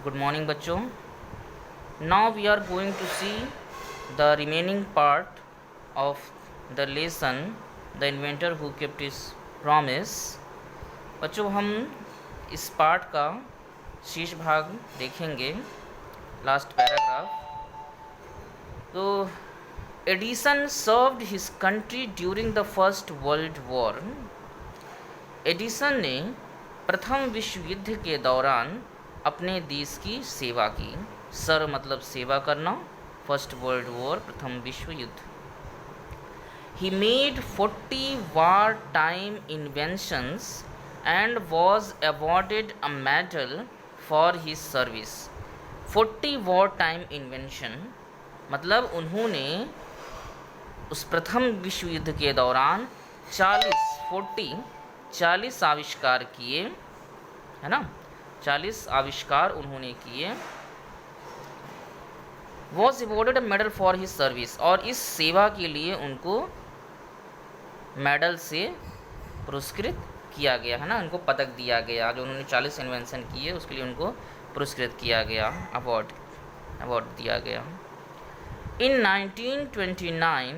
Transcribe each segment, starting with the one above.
Good morning बच्चों. Now we are going to see the remaining part of the lesson The Inventor Who Kept His Promise. बच्चों हम इस part का शेष भाग देखेंगे, लास्ट पैराग्राफ. तो Edison served his country during the first world war. Edison ने प्रथम विश्व युद्ध के दौरान अपने देश की सेवा की. सर्व मतलब सेवा करना, फर्स्ट वर्ल्ड वॉर प्रथम विश्व युद्ध. He made 40 war time inventions and was awarded a medal for his service. 40 war time invention मतलब उन्होंने उस प्रथम विश्व युद्ध के दौरान 40 आविष्कार किए, है ना. 40 आविष्कार उन्होंने किए. Was awarded a medal for his service, और इस सेवा के लिए उनको मेडल से पुरस्कृत किया गया, है ना. उनको पदक दिया गया. जो उन्होंने 40 इन्वेंशन किए उसके लिए उनको पुरस्कृत किया गया, अवार्ड दिया गया. In 1929,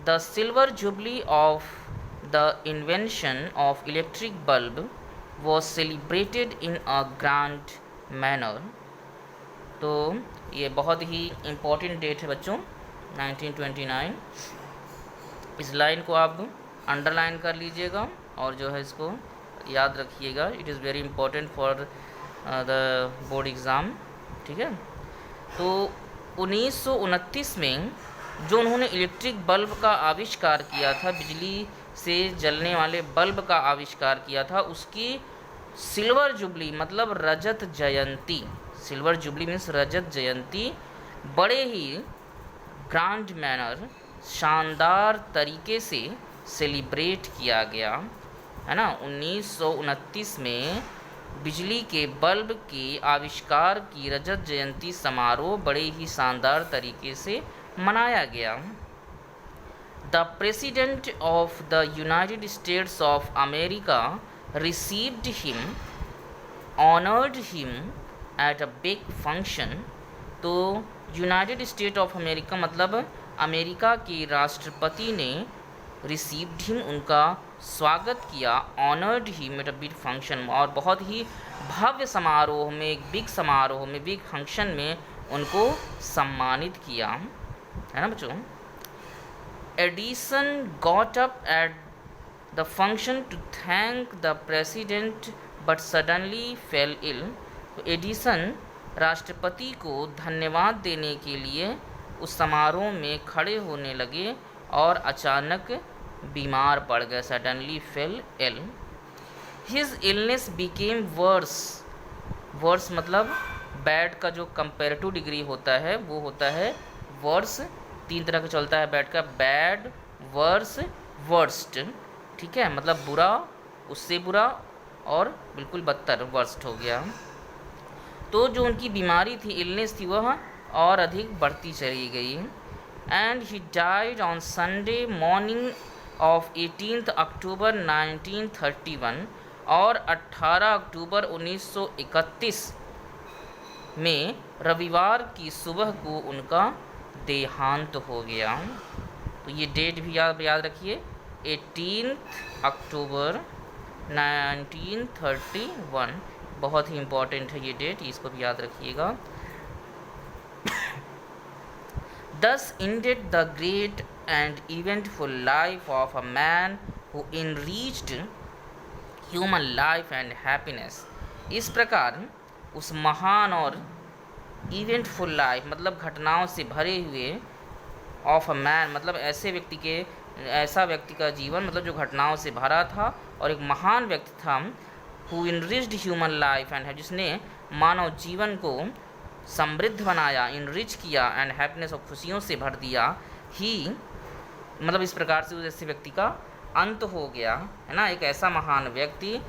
the silver jubilee of the invention of electric bulb was celebrated in a grand manner. तो ये बहुत ही इम्पोर्टेंट डेट है बच्चों, 1929. इस लाइन को आप अंडरलाइन कर लीजिएगा और जो है इसको याद रखिएगा. It is very important for the board exam, ठीक है. तो 1929 में जो उन्होंने इलेक्ट्रिक बल्ब का आविष्कार किया था, बिजली से जलने वाले बल्ब का आविष्कार किया था, उसकी सिल्वर जुबली मतलब रजत जयंती. सिल्वर जुबली मीन्स रजत जयंती बड़े ही ग्रांड मैनर, शानदार तरीके से सेलिब्रेट किया गया, है ना. 1929 में बिजली के बल्ब के आविष्कार की रजत जयंती समारोह बड़े ही शानदार तरीके से मनाया गया. The president of the United states of America received him, honoured him at a big function. तो यूनाइटेड स्टेट ऑफ अमेरिका मतलब अमेरिका के राष्ट्रपति ने रिसीव्ड हिम उनका स्वागत किया, honoured him at a big function और बहुत ही भव्य समारोह में, एक बिग समारोह में, बिग फंक्शन में उनको सम्मानित किया, है ना बच्चों. Edison got up at the function to thank the president but suddenly fell ill. तो एडिसन राष्ट्रपति को धन्यवाद देने के लिए उस समारोह में खड़े होने लगे और अचानक बीमार पड़ गए. Suddenly fell ill. His illness became worse. Worse मतलब बैड का जो कंपेरेटिव डिग्री होता है वो होता है वर्स. 3 तरह का चलता है बैड का, बैड, वर्स, वर्स्ट, ठीक है. मतलब बुरा, उससे बुरा और बिल्कुल बदतर, वर्स्ट हो गया. तो जो उनकी बीमारी थी, इलनेस थी, वह और अधिक बढ़ती चली गई. And he died on Sunday morning of 18 October 1931, और 18 अक्टूबर 1931 में रविवार की सुबह को उनका देहांत हो गया. तो ये डेट भी याद रखिए, 18 अक्टूबर 1931, बहुत ही इम्पोर्टेंट है ये डेट, इसको भी याद रखिएगा. Thus ended the great and eventful life of a man who enriched human life and happiness. इस प्रकार उस महान और इवेंटफुल लाइफ मतलब घटनाओं से भरे हुए, ऑफ अ मैन मतलब ऐसा व्यक्ति का जीवन मतलब जो घटनाओं से भरा था और एक महान व्यक्ति था, who enriched human life and, जिसने मानव जीवन को समृद्ध बनाया, इनरिच किया, एंड हैप्पीनेस और खुशियों से भर दिया. ही मतलब इस प्रकार से उस ऐसे व्यक्ति का अंत हो गया, है ना. एक ऐसा महान व्यक्ति,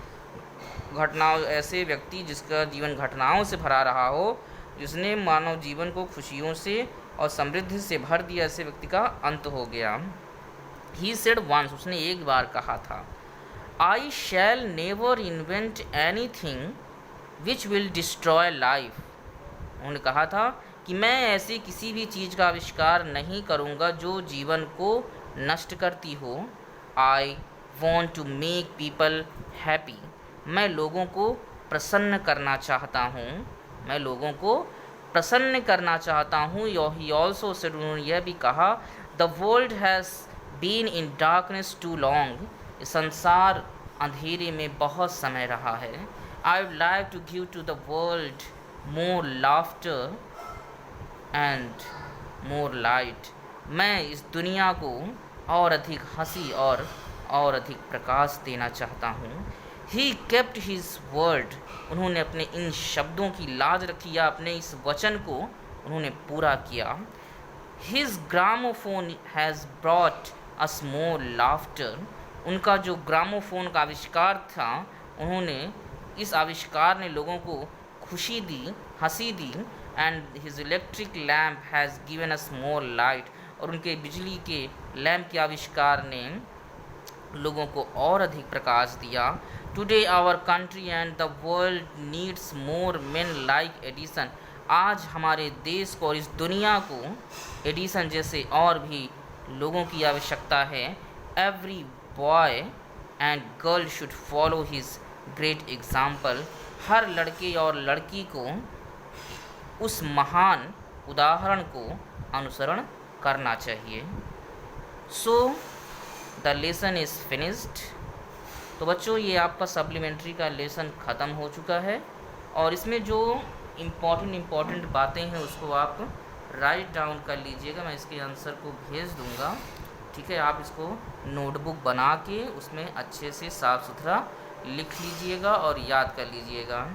ऐसे व्यक्ति जिसका जीवन घटनाओं से भरा रहा हो, जिसने मानव जीवन को खुशियों से और समृद्धि से भर दिया, ऐसे व्यक्ति का अंत हो गया. ही सेड वंस, उसने एक बार कहा था, I shall never invent anything which will destroy life. उन्होंने कहा था कि मैं ऐसी किसी भी चीज़ का आविष्कार नहीं करूँगा जो जीवन को नष्ट करती हो। I want to make people happy. मैं लोगों को प्रसन्न करना चाहता हूँ। मैं लोगों को प्रसन्न करना चाहता हूँ। ही ऑल्सो सेड, उन्होंने यह भी कहा, the world has been in darkness too long. संसार अंधेरे में बहुत समय रहा है। I would like to give to the world more laughter and more light. मैं इस दुनिया को और अधिक हंसी और अधिक प्रकाश देना चाहता हूँ। He kept his word. उन्होंने अपने इन शब्दों की लाज रखी, या अपने इस वचन को उन्होंने पूरा किया। His gramophone has brought us more laughter. उनका जो ग्रामोफोन का आविष्कार था, उन्होंने इस आविष्कार ने लोगों को खुशी दी, हंसी दी। And his electric lamp has given us more light. और उनके बिजली के लैम्प के आविष्कार ने लोगों को और अधिक प्रकाश दिया। Today our country and the world needs more men like Edison. आज हमारे देश को और इस दुनिया को एडिसन जैसे और भी लोगों की आवश्यकता है। Every boy and girl should follow his great example. हर लड़के और लड़की को उस महान उदाहरण को अनुसरण करना चाहिए। So the lesson is finished. तो बच्चों, ये आपका सप्लीमेंट्री का लेसन ख़त्म हो चुका है, और इसमें जो इम्पॉर्टेंट बातें हैं उसको आप राइट डाउन कर लीजिएगा। मैं इसके आंसर को भेज दूँगा, ठीक है। आप इसको नोटबुक बना के उसमें अच्छे से साफ़ सुथरा लिख लीजिएगा और याद कर लीजिएगा,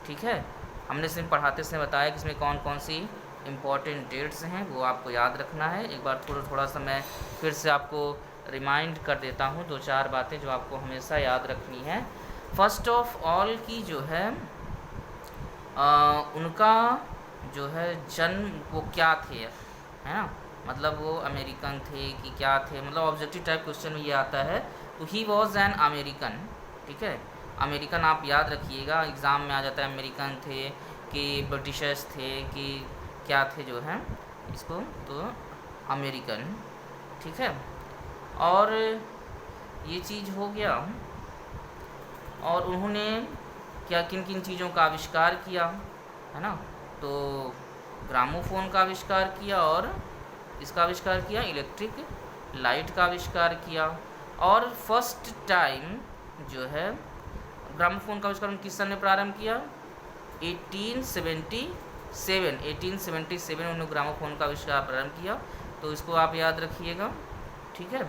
ठीक है। हमने इसमें पढ़ाते समय बताया कि इसमें कौन कौन सी इम्पॉर्टेंट डेट्स हैं, वो आपको याद रखना है। एक बार थोड़ा सा मैं फिर से आपको रिमाइंड कर देता हूँ 2-4 बातें जो आपको हमेशा याद रखनी है। फर्स्ट ऑफ ऑल की जो है उनका जो है जन्म वो क्या थे, है ना, मतलब वो अमेरिकन थे कि क्या थे, मतलब ऑब्जेक्टिव टाइप क्वेश्चन में ये आता है। तो ही वॉज एन अमेरिकन, ठीक है। अमेरिकन आप याद रखिएगा, एग्ज़ाम में आ जाता है अमेरिकन थे कि ब्रिटिशर्स थे कि क्या थे जो है इसको, तो अमेरिकन, ठीक है। और ये चीज़ हो गया। और उन्होंने क्या किन किन चीज़ों का आविष्कार किया, है ना, तो ग्रामोफोन का आविष्कार किया, और इसका आविष्कार किया, इलेक्ट्रिक लाइट का आविष्कार किया। और फर्स्ट टाइम जो है ग्रामोफोन का आविष्कार किस सन में प्रारंभ किया, 1877 उन्होंने ग्रामोफोन का आविष्कार प्रारंभ किया। तो इसको आप याद रखिएगा, ठीक है।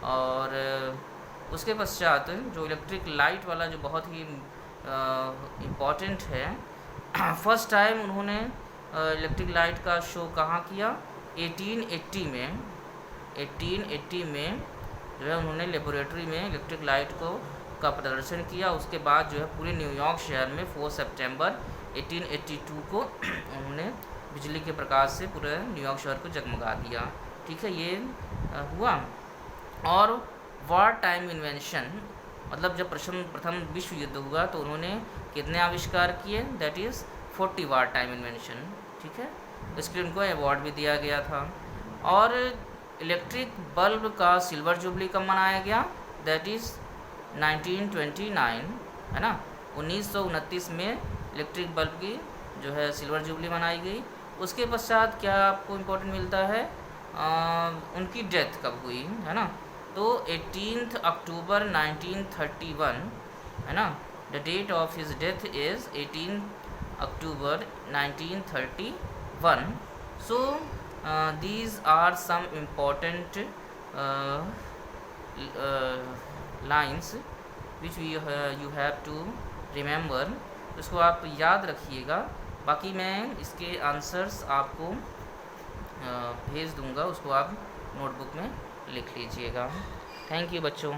और उसके पश्चात जो इलेक्ट्रिक लाइट वाला जो बहुत ही इम्पॉर्टेंट है, फर्स्ट टाइम उन्होंने इलेक्ट्रिक लाइट का शो कहाँ किया, 1880 में जो है उन्होंने लेबोरेटरी में इलेक्ट्रिक लाइट का प्रदर्शन किया। उसके बाद जो है पूरे न्यूयॉर्क शहर में 4 सितंबर 1882 को उन्होंने बिजली के प्रकाश से पूरे न्यूयॉर्क शहर को जगमगा दिया, ठीक है। ये हुआ। और वार टाइम इन्वेंशन, मतलब जब प्रथम विश्व युद्ध हुआ तो उन्होंने कितने आविष्कार किए, that is 40 war time invention, ठीक है। इसके उनको अवार्ड भी दिया गया था। और इलेक्ट्रिक बल्ब का सिल्वर जुबली कब मनाया गया, दैट इज़ 1929, है ना, 1929 में इलेक्ट्रिक बल्ब की जो है सिल्वर जुबली मनाई गई। उसके पश्चात क्या आपको इम्पोर्टेंट मिलता है, उनकी डेथ कब हुई, है ना, तो 18 अक्टूबर 1931, है ना, the date of his death is 18 October 1931। So these are some important lines which you have to remember। इसको आप याद रखिएगा। बाकी मैं इसके आंसर्स आपको भेज दूंगा, उसको आप नोटबुक में लिख लीजिएगा। थैंक यू बच्चों।